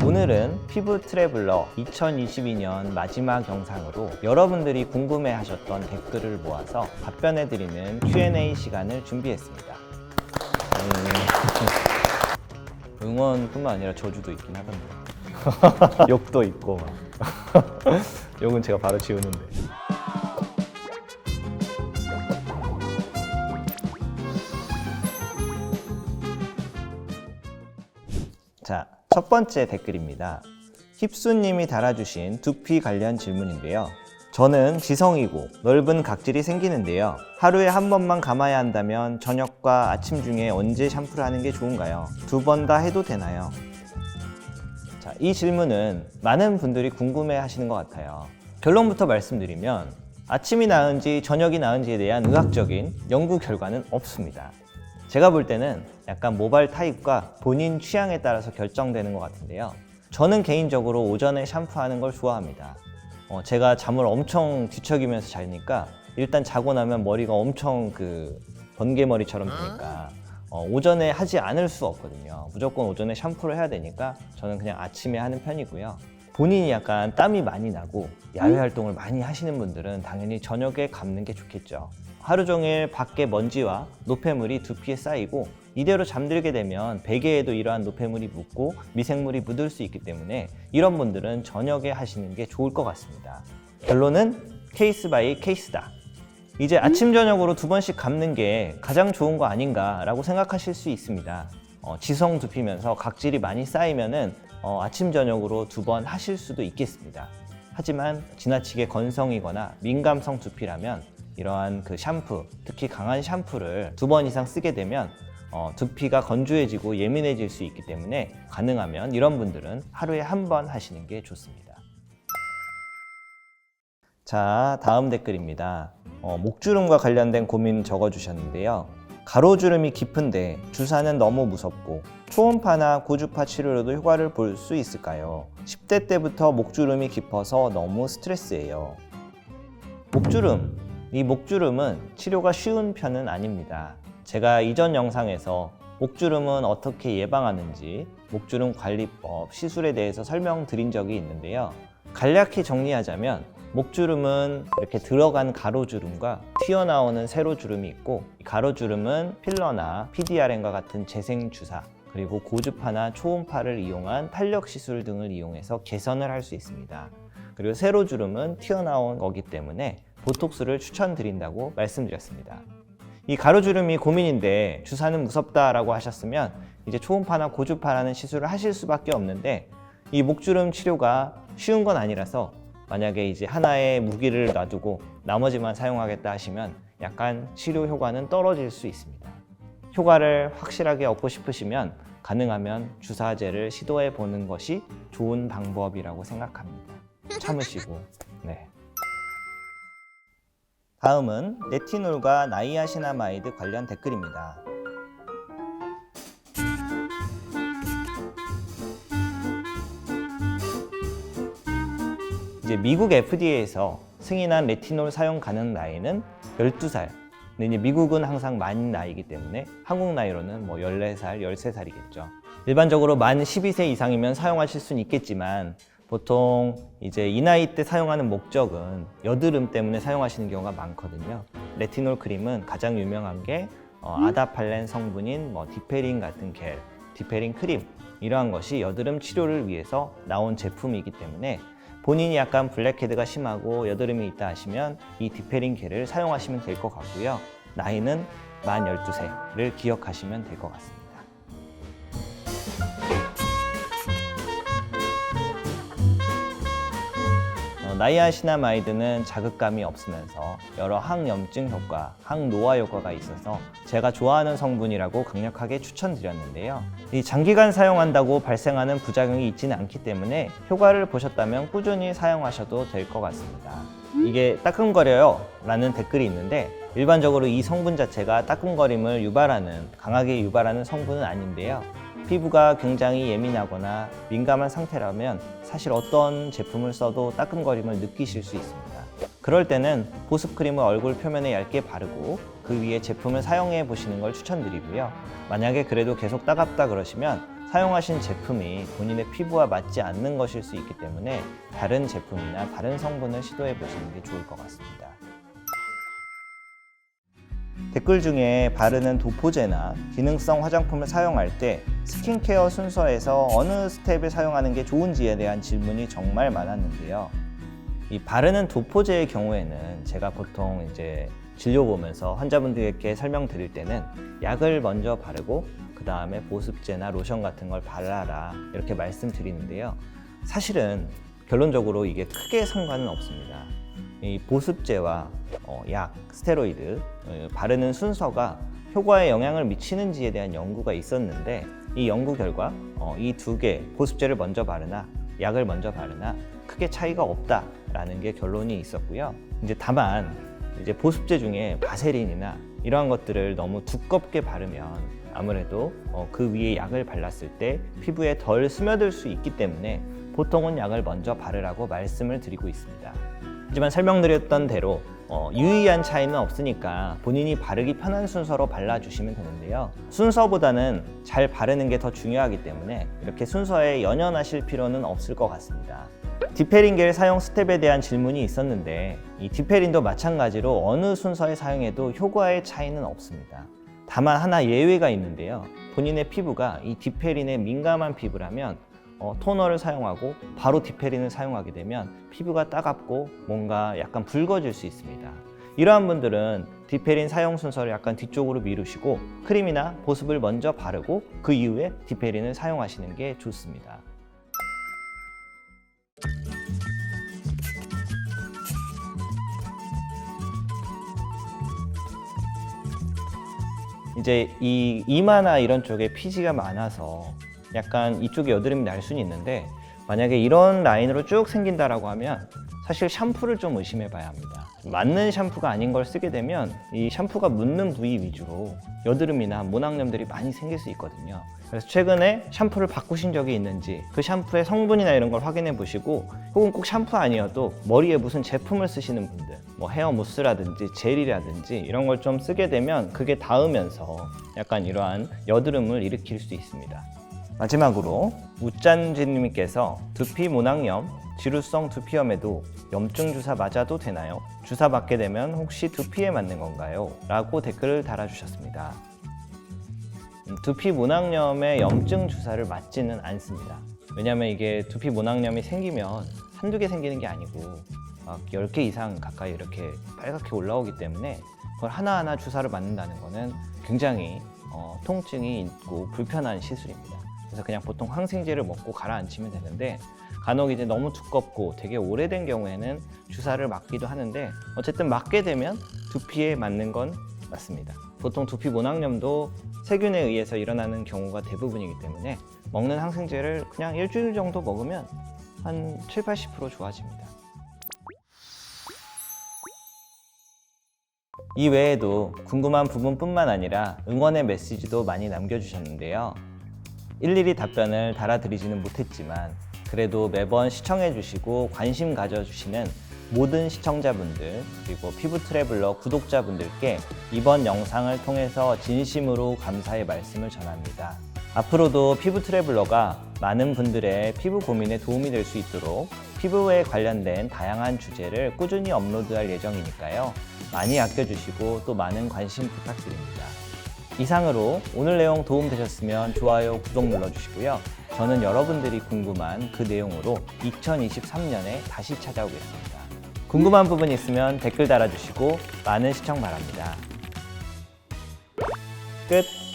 오늘은 피부 트래블러 2022년 마지막 영상으로 여러분들이 궁금해하셨던 댓글을 모아서 답변해드리는 Q&A 시간을 준비했습니다. 응원뿐만 아니라 저주도 있긴 하던데. 욕도 있고 막. 욕은 제가 바로 지우는데. 자, 첫 번째 댓글입니다. 힙수님이 달아주신 두피 관련 질문인데요. 저는 지성이고 넓은 각질이 생기는데요. 하루에 한 번만 감아야 한다면 저녁과 아침 중에 언제 샴푸를 하는 게 좋은가요? 두 번 다 해도 되나요? 자, 이 질문은 많은 분들이 궁금해 하시는 것 같아요. 결론부터 말씀드리면 아침이 나은지 저녁이 나은지에 대한 의학적인 연구 결과는 없습니다. 제가 볼 때는 약간 모발 타입과 본인 취향에 따라서 결정되는 것 같은데요. 저는 개인적으로 오전에 샴푸하는 걸 좋아합니다. 제가 잠을 엄청 뒤척이면서 자니까 일단 자고 나면 머리가 엄청 번개머리처럼 되니까 오전에 하지 않을 수 없거든요. 무조건 오전에 샴푸를 해야 되니까 저는 그냥 아침에 하는 편이고요. 본인이 약간 땀이 많이 나고 야외 활동을 많이 하시는 분들은 당연히 저녁에 감는 게 좋겠죠. 하루 종일 밖에 먼지와 노폐물이 두피에 쌓이고 이대로 잠들게 되면 베개에도 이러한 노폐물이 묻고 미생물이 묻을 수 있기 때문에 이런 분들은 저녁에 하시는 게 좋을 것 같습니다. 결론은 케이스 바이 케이스다. 이제 아침 저녁으로 두 번씩 감는 게 가장 좋은 거 아닌가 라고 생각하실 수 있습니다. 지성 두피면서 각질이 많이 쌓이면은 아침 저녁으로 두 번 하실 수도 있겠습니다. 하지만 지나치게 건성이거나 민감성 두피라면 이러한 샴푸, 특히 강한 샴푸를 두 번 이상 쓰게 되면 두피가 건조해지고 예민해질 수 있기 때문에 가능하면 이런 분들은 하루에 한 번 하시는 게 좋습니다. 자, 다음 댓글입니다. 목주름과 관련된 고민 적어주셨는데요. 가로주름이 깊은데 주사는 너무 무섭고 초음파나 고주파 치료로도 효과를 볼 수 있을까요? 10대 때부터 목주름이 깊어서 너무 스트레스예요. 이 목주름은 치료가 쉬운 편은 아닙니다. 제가 이전 영상에서 목주름은 어떻게 예방하는지 목주름 관리법, 시술에 대해서 설명드린 적이 있는데요. 간략히 정리하자면 목주름은 이렇게 들어간 가로주름과 튀어나오는 세로주름이 있고, 가로주름은 필러나 PDRN과 같은 재생주사, 그리고 고주파나 초음파를 이용한 탄력시술 등을 이용해서 개선을 할 수 있습니다. 그리고 세로주름은 튀어나온 거기 때문에 보톡스를 추천드린다고 말씀드렸습니다. 이 가로주름이 고민인데 주사는 무섭다라고 하셨으면 이제 초음파나 고주파라는 시술을 하실 수밖에 없는데, 이 목주름 치료가 쉬운 건 아니라서 만약에 이제 하나의 무기를 놔두고 나머지만 사용하겠다 하시면 약간 치료 효과는 떨어질 수 있습니다. 효과를 확실하게 얻고 싶으시면 가능하면 주사제를 시도해 보는 것이 좋은 방법이라고 생각합니다. 참으시고. 네. 다음은 레티놀과 나이아시나마이드 관련 댓글입니다. 이제 미국 FDA에서 승인한 레티놀 사용 가능 나이는 12살. 근데 이제 미국은 항상 만 나이이기 때문에 한국 나이로는 14살, 13살이겠죠. 일반적으로 만 12세 이상이면 사용하실 수는 있겠지만 보통 이제 이 나이 때 사용하는 목적은 여드름 때문에 사용하시는 경우가 많거든요. 레티놀 크림은 가장 유명한 게 아다팔렌 성분인 디페린 같은 겔, 디페린 크림, 이러한 것이 여드름 치료를 위해서 나온 제품이기 때문에 본인이 약간 블랙헤드가 심하고 여드름이 있다 하시면 이 디페린 겔을 사용하시면 될 것 같고요. 나이는 만 12세를 기억하시면 될 것 같습니다. 나이아시나마이드는 자극감이 없으면서 여러 항염증 효과, 항노화 효과가 있어서 제가 좋아하는 성분이라고 강력하게 추천드렸는데요. 이 장기간 사용한다고 발생하는 부작용이 있지는 않기 때문에 효과를 보셨다면 꾸준히 사용하셔도 될 것 같습니다. 이게 따끔거려요 라는 댓글이 있는데 일반적으로 이 성분 자체가 따끔거림을 강하게 유발하는 성분은 아닌데요. 피부가 굉장히 예민하거나 민감한 상태라면 사실 어떤 제품을 써도 따끔거림을 느끼실 수 있습니다. 그럴 때는 보습크림을 얼굴 표면에 얇게 바르고 그 위에 제품을 사용해 보시는 걸 추천드리고요. 만약에 그래도 계속 따갑다 그러시면 사용하신 제품이 본인의 피부와 맞지 않는 것일 수 있기 때문에 다른 제품이나 다른 성분을 시도해 보시는 게 좋을 것 같습니다. 댓글 중에 바르는 도포제나 기능성 화장품을 사용할 때 스킨케어 순서에서 어느 스텝을 사용하는 게 좋은지에 대한 질문이 정말 많았는데요. 이 바르는 도포제의 경우에는 제가 보통 이제 진료 보면서 환자분들께 설명드릴 때는 약을 먼저 바르고 그 다음에 보습제나 로션 같은 걸 발라라 이렇게 말씀드리는데요. 사실은 결론적으로 이게 크게 상관은 없습니다. 이 보습제와 약, 스테로이드 바르는 순서가 효과에 영향을 미치는지에 대한 연구가 있었는데 이 연구 결과 이 두 개, 보습제를 먼저 바르나 약을 먼저 바르나 크게 차이가 없다라는 게 결론이 있었고요. 이제 다만 보습제 중에 바세린이나 이러한 것들을 너무 두껍게 바르면 아무래도 그 위에 약을 발랐을 때 피부에 덜 스며들 수 있기 때문에 보통은 약을 먼저 바르라고 말씀을 드리고 있습니다. 하지만 설명드렸던 대로 유의한 차이는 없으니까 본인이 바르기 편한 순서로 발라주시면 되는데요. 순서보다는 잘 바르는 게 더 중요하기 때문에 이렇게 순서에 연연하실 필요는 없을 것 같습니다. 디페린 겔 사용 스텝에 대한 질문이 있었는데 이 디페린도 마찬가지로 어느 순서에 사용해도 효과의 차이는 없습니다. 다만 하나 예외가 있는데요. 본인의 피부가 이 디페린에 민감한 피부라면 토너를 사용하고 바로 디페린을 사용하게 되면 피부가 따갑고 뭔가 약간 붉어질 수 있습니다. 이러한 분들은 디페린 사용 순서를 약간 뒤쪽으로 미루시고 크림이나 보습을 먼저 바르고 그 이후에 디페린을 사용하시는 게 좋습니다. 이제 이 이마나 이런 쪽에 피지가 많아서 약간 이쪽에 여드름이 날 수는 있는데 만약에 이런 라인으로 쭉 생긴다라고 하면 사실 샴푸를 좀 의심해 봐야 합니다. 맞는 샴푸가 아닌 걸 쓰게 되면 이 샴푸가 묻는 부위 위주로 여드름이나 모낭염들이 많이 생길 수 있거든요. 그래서 최근에 샴푸를 바꾸신 적이 있는지 그 샴푸의 성분이나 이런 걸 확인해 보시고 혹은 꼭 샴푸 아니어도 머리에 무슨 제품을 쓰시는 분들 뭐 헤어 무스라든지 젤이라든지 이런 걸 좀 쓰게 되면 그게 닿으면서 약간 이러한 여드름을 일으킬 수 있습니다. 마지막으로 우짠지님께서 두피 모낭염, 지루성 두피염에도 염증 주사 맞아도 되나요? 주사 맞게 되면 혹시 두피에 맞는 건가요? 라고 댓글을 달아주셨습니다. 두피 모낭염에 염증 주사를 맞지는 않습니다. 왜냐하면 이게 두피 모낭염이 생기면 한두 개 생기는 게 아니고 막 10개 이상 가까이 이렇게 빨갛게 올라오기 때문에 그걸 하나하나 주사를 맞는다는 거는 굉장히 통증이 있고 불편한 시술입니다. 그래서 그냥 보통 항생제를 먹고 가라앉히면 되는데 간혹 이제 너무 두껍고 되게 오래된 경우에는 주사를 맞기도 하는데 어쨌든 맞게 되면 두피에 맞는 건 맞습니다. 보통 두피 모낭염도 세균에 의해서 일어나는 경우가 대부분이기 때문에 먹는 항생제를 그냥 일주일 정도 먹으면 한 70-80% 좋아집니다. 이 외에도 궁금한 부분뿐만 아니라 응원의 메시지도 많이 남겨주셨는데요. 일일이 답변을 달아드리지는 못했지만 그래도 매번 시청해주시고 관심 가져주시는 모든 시청자분들 그리고 피부트래블러 구독자분들께 이번 영상을 통해서 진심으로 감사의 말씀을 전합니다. 앞으로도 피부트래블러가 많은 분들의 피부 고민에 도움이 될 수 있도록 피부에 관련된 다양한 주제를 꾸준히 업로드할 예정이니까요. 많이 아껴주시고 또 많은 관심 부탁드립니다. 이상으로 오늘 내용 도움되셨으면 좋아요, 구독 눌러주시고요. 저는 여러분들이 궁금한 그 내용으로 2023년에 다시 찾아오겠습니다. 궁금한 부분 있으면 댓글 달아주시고 많은 시청 바랍니다. 끝!